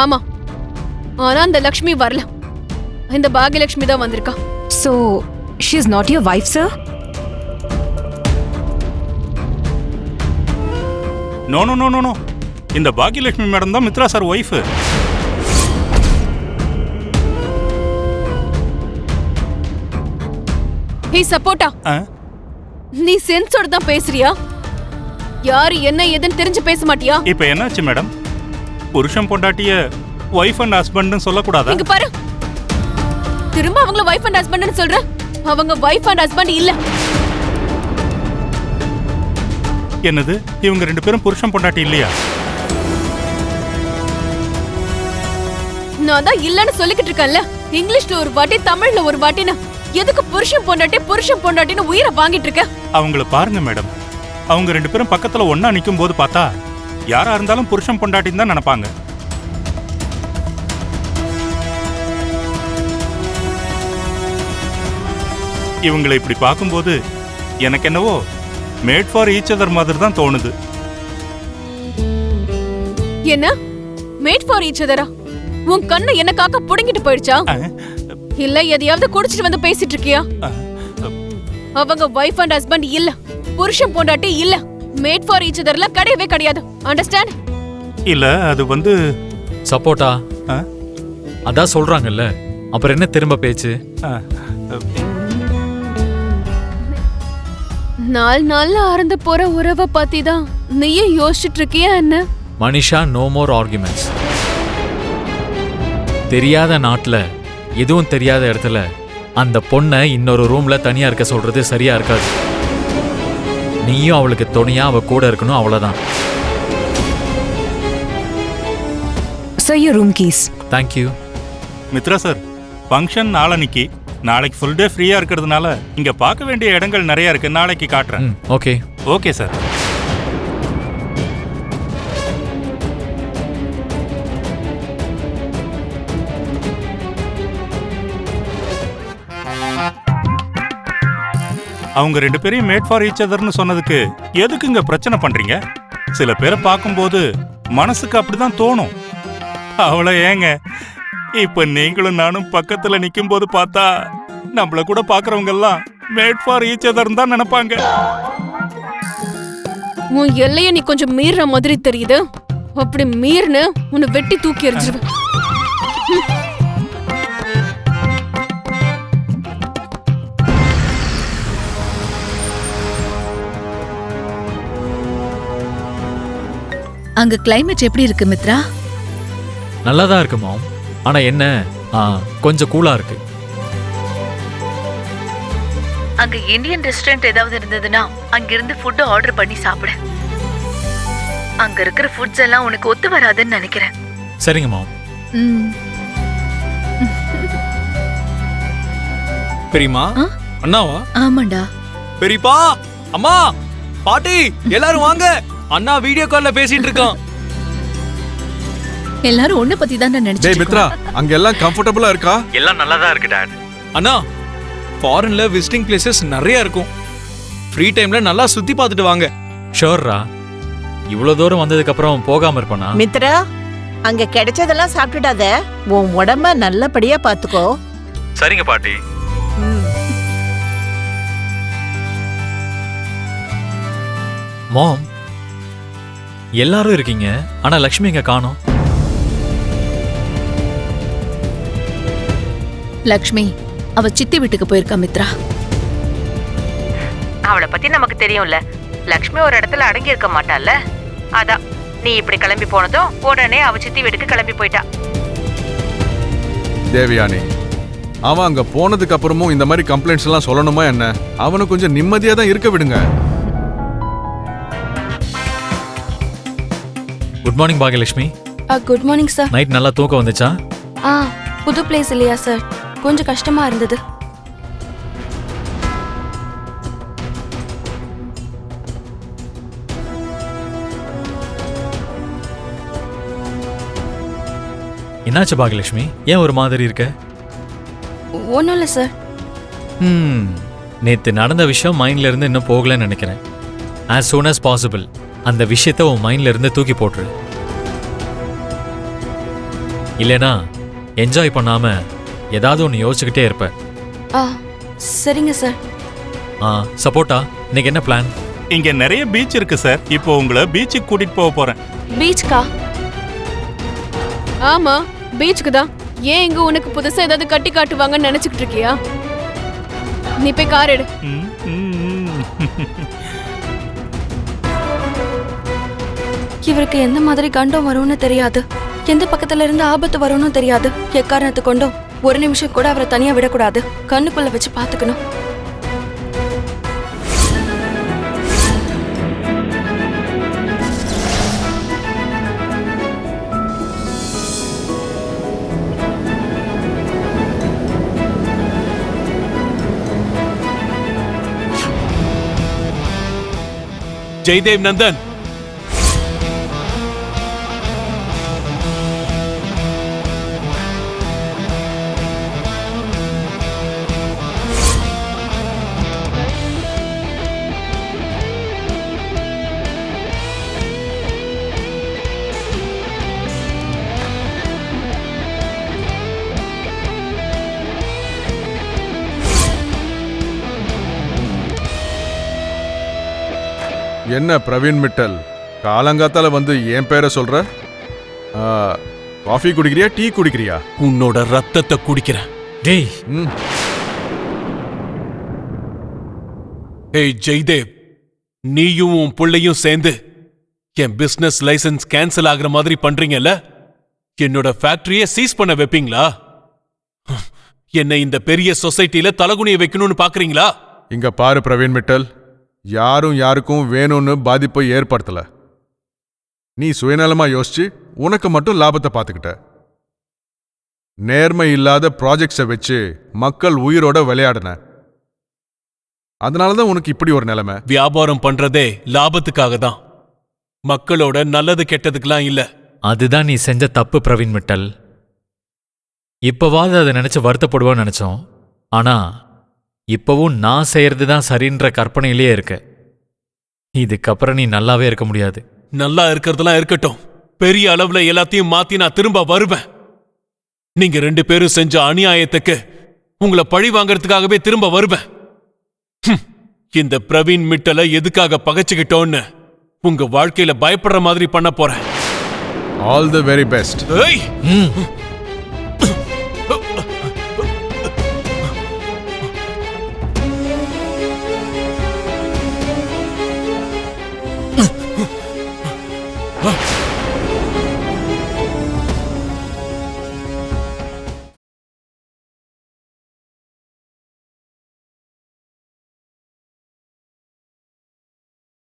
ஆமா, ஆனா அந்த லக்ஷ்மி வரல. இந்த பாகியலட்சுமி தான் வந்திருக்கா. So, she is not your wife, sir? No no no no no, இந்த பாகியலட்சுமி மேடம் தான் மித்ரா சார் ஒய்ஃபு. ஹே சப்போட்டா, நீ சென்ஸோட தான் பேசுறியா? யாரு என்ன ஏதுன்னு தெரிஞ்சு பேச மாட்டியா? இப்ப என்னாச்சு மேடம்? புருஷன் பொண்டாட்டிய ஒய்ஃப் அண்ட் ஹஸ்பண்ட்னு சொல்லக்கூடாதா? இங்க பாரு, திரும்ப அவங்கள வைஃப் அண்ட் ஹஸ்பண்ட்னு சொல்ற. அவங்க வைஃப் அண்ட் ஹஸ்பண்ட் இல்ல. என்னது, இவங்க ரெண்டு பேரும் புருஷன் பொண்டாட்டி இல்லையா? நான் தான் இல்லன்னு சொல்லிக்கிட்டு இருக்கேன்ல. இங்கிலீஷ்ல ஒரு வாட்டி, தமிழ்ல ஒரு வாட்டின்னு எதுக்கு புருஷன் பொண்டாட்டின்னு உயிரை வாங்கிட்டு இருக்க? அவங்கள பாருங்க மேடம், அவங்க ரெண்டு பேரும் பக்கத்துல ஒன்னா நிக்கும் போது பார்த்தா யாரா இருந்தாலும் புருஷன் பொண்டாட்டின்னு தான் நினைப்பாங்க. இவங்களை இப்படி பார்க்கும்போது எனக்கு என்னவோ மேட் ஃபார் ஈச் அதர் மாதிரி தான் தோணுது. என்ன மேட் ஃபார் ஈச் அதரா? உன் கண்ணு என்ன காக்க புடுங்கிட்டு போயிடுச்சா? இல்ல எதையாவது குடிச்சிட்டு வந்து பேசிட்டு இருக்கியா? அவங்க வைஃப் அண்ட் ஹஸ்பண்ட் இல்ல, புருஷன் பொண்டாட்டி இல்ல, மேட் ஃபார் ஈச் அதர்ல கிடையவே கிடையாது. அண்டர்ஸ்டாண்ட்? இல்ல, அது வந்து சப்போட்டா அதான் சொல்றாங்கல்ல, அப்புறம் என்ன திரும்ப பேச்சு? நாள் அறந்து போற உறவை பத்தி தான் நீயே யோசிச்சுட்டு இருக்கியா என்ன? Manisha, no more arguments. தெரியாத நாட்டுல, எதுவும் தெரியாத இடத்துல அந்த பொண்ணை இன்னொரு ரூம்ல தனியா இருக்க சொல்றது சரியா இருக்காது. நீயும் அவளுக்கு துணையா அவ கூட இருக்கணும், அவ்வளவுதான். Sir, your room keys. Thank you. Mitra sir, function நாளைக்கு. நாளைக்கு ஃபுல் டே ஃப்ரீயா இருக்கிறதுனால இங்க பார்க்க வேண்டிய இடங்கள் நிறைய இருக்கு. நாளைக்கு காட்டுறேன். Okay okay sir. அவங்க ரெண்டு பேரையும் மேட் ஃபார் ஈச் அதர்னு சொன்னதுக்கு எதுக்குங்க பிரச்சனை பண்றீங்க? சில பேரை பார்க்கும்போது மனசுக்கு அப்படிதான் தோணும். அவளை ஏங்க, இப்ப நீங்களும் நானும் பக்கத்துல நிக்கும் போது பார்த்தா நம்மள கூட பாக்குறவங்க எல்லாம் மேட் ஃபார் ஈச் அதர் தான் நினைப்பாங்க. உன் எல்லைய நீ கொஞ்சம் மீற மாதிரி தெரியுது. அப்படி மீறினு உன்னை வெட்டி தூக்கி எறிஞ்சிருவேன். அங்க கிளைமேட் எப்படி இருக்கு மித்ரா? நல்லாதான் இருக்கு மாம். ஆனா என்ன, கொஞ்சம் கூலா இருக்கு. அங்க இந்தியன் ரெஸ்டாரண்ட் ஏதாவது இருந்ததுன்னா அங்கிருந்து ஃபுட் ஆர்டர் பண்ணி சாப்பிடு. அங்க இருக்கிற ஃபுட்ஸ் எல்லாம் உனக்கு ஒத்து வராதுன்னு நினைக்கிறேன். சரிங்க மாம். பெரியம்மா, அண்ணாவா? ஆமாண்டா. பெரியப்பா, அம்மா, பாட்டி, எல்லாரும் வாங்க. அண்ணா வீடியோ கால்ல பேசிட்டு இருக்கான். எல்லாரும் ஒண்ணு பத்தி தான் நினைச்சிட்டு டேய் மித்ரா, அங்க எல்லாம் கம்ஃபர்ட்டபிளா இருக்கா? எல்லாம் நல்லாதான் இருக்கு டாட். அண்ணா, ஃபாரின்ல விசிட்டிங் பிளேசஸ் நிறைய இருக்கும். ஃப்ரீ டைம்ல நல்லா சுத்தி பார்த்துட்டு வாங்க. ஷோர்ரா. இவ்வளவு தூரம் வந்ததுக்கு அப்புறம் போகாம இருப்பானா? மித்ரா, அங்க கிடைச்சதெல்லாம் சாப்பிட்டுடாத. உன் உடம்ப நல்லபடியா பாத்துக்கோ. சரிங்க பாட்டி. மாம், எல்லாரும் இருக்கீங்க, ஆனா லக்ஷ்மி எங்க காணோம்? லக்ஷ்மி அவ சித்தி வீட்டுக்கு போயிருக்கா மித்ரா. அவளை பத்தி நமக்கு தெரியும்ல. லக்ஷ்மி ஒரு இடத்துல அடங்கி இருக்க மாட்டாள்ல. அதான் நீ இப்படி கிளம்பி போனதும் உடனே அவ சித்தி வீட்டுக்கு கிளம்பி போயிட்டா. தேவயானி, அவன் அங்க போனதுக்கு அப்புறமும் இந்த மாதிரி கம்ப்ளைண்ட்ஸ் எல்லாம் சொல்லணுமா என்ன? அவனை கொஞ்சம் நிம்மதியா தான் இருக்க விடுங்க. Good morning Bhagyalakshmi. Good morning sir. Night நல்லா தூக்கம் வந்துச்சா? புது பிளேஸ் இல்லையா சார், கொஞ்சம் கஷ்டமா இருந்தது. என்னாச்சு பாகியலட்சுமி, ஏன் ஒரு மாதிரி இருக்க? ஒன்றும் இல்லை சார். நேத்து நடந்த விஷயம் மைண்ட்ல இருந்து இன்னும் போகலன்னு நினைக்கிறேன். as soon as possible அந்த விஷயத்தை உன் மைண்ட்ல இருந்து தூக்கி போட்டுரு. இல்லைனா என்ஜாய் பண்ணாம ஏதாவது ஒன்று யோசிச்சுக்கிட்டே இருப்ப. ஆ சரிங்க சார். சப்போட்டா, இன்னைக்கு என்ன பிளான்? இங்க நிறைய பீச் இருக்கு சார். இப்போ உங்களை பீச்சுக்கு கூட்டிட்டு போக போறேன். பீச்கா? ஆமா, பீச்சுக்கு தான். ஏன் இங்க உனக்கு புதுசா ஏதாவது கட்டி காட்டுவாங்கன்னு நினைச்சுக்கிட்டு இருக்கியா? நீ போய் கார் எடு. ம், ம், இவருக்கு எந்த மாதிரி கண்டம் வரும்னு தெரியாது, எந்த பக்கத்துல இருந்து ஆபத்து வரும்னு தெரியாது. எக்காரணத்து கொண்டும் ஒரு நிமிஷம் கூட அவரை தனியா விடக்கூடாது. கண்ணுக்குள்ள வச்சு பாத்துக்கணும். ஜெய்தேவ் நந்தன், என்ன பிரவீன் மிட்டல், காலங்காத்தால வந்து என் பேரை சொல்ற? காஃபி குடிக்கிறியா, டீ குடிக்கிறியா? உன்னோட ரத்தத்தை குடிக்கிறேன். டேய், ம். ஏய் ஜெய்தேவ், நீயும் உன் புள்ளையும் சேர்ந்து என் பிசினஸ் லைசன்ஸ் கேன்சல் ஆகுற மாதிரி பண்றீங்கல்ல? என்னோட ஃபேக்டரியை சீஸ் பண்ண வைப்பீங்களா? என்னை இந்த பெரிய சொசைட்டில தலகுனிய வைக்கணும்னு பாக்குறீங்களா? இங்க பாரு பிரவீன் மிட்டல், யாரும் யாருக்கும் வேணும்னு பாதிப்பை ஏற்படுத்தல. நீ சுயநலமா யோசிச்சு உனக்கு மட்டும் லாபத்தை பார்த்துக்கிட்ட. நேர்மை இல்லாத ப்ராஜெக்ட்ஸை வச்சு மக்கள் உயிரோட விளையாடின. அதனாலதான் உனக்கு இப்படி ஒரு நிலைமை. வியாபாரம் பண்றதே லாபத்துக்காக தான், மக்களோட நல்லது கெட்டதுக்கெல்லாம் இல்ல. அதுதான் நீ செஞ்ச தப்பு பிரவீன் மிட்டல். இப்பவாவது அதை நினைச்சு வருத்தப்படுவோன்னு நினைச்சோம். ஆனா இப்பவும் நான் செய்யறது தான் சரின்ற கற்பனையிலேயே இருக்க. இதுக்கப்புறம் நீ நல்லாவே இருக்க முடியாது. நல்லா இருக்கிறதெல்லாம் இருக்கட்டும், பெரிய அளவுல எல்லாத்தையும் மாத்தி நான் திரும்ப வருவேன். நீங்க 2 பேரும் செஞ்ச அநியாயத்துக்கு உங்களை பழி வாங்கறதுக்காகவே திரும்ப வருவேன். இந்த பிரவீன் மிட்டலை எதுக்காக பகைச்சுக்கிட்டோன்னு உங்க வாழ்க்கையில பயப்படுற மாதிரி பண்ண போறேன். All the very best. ஏய்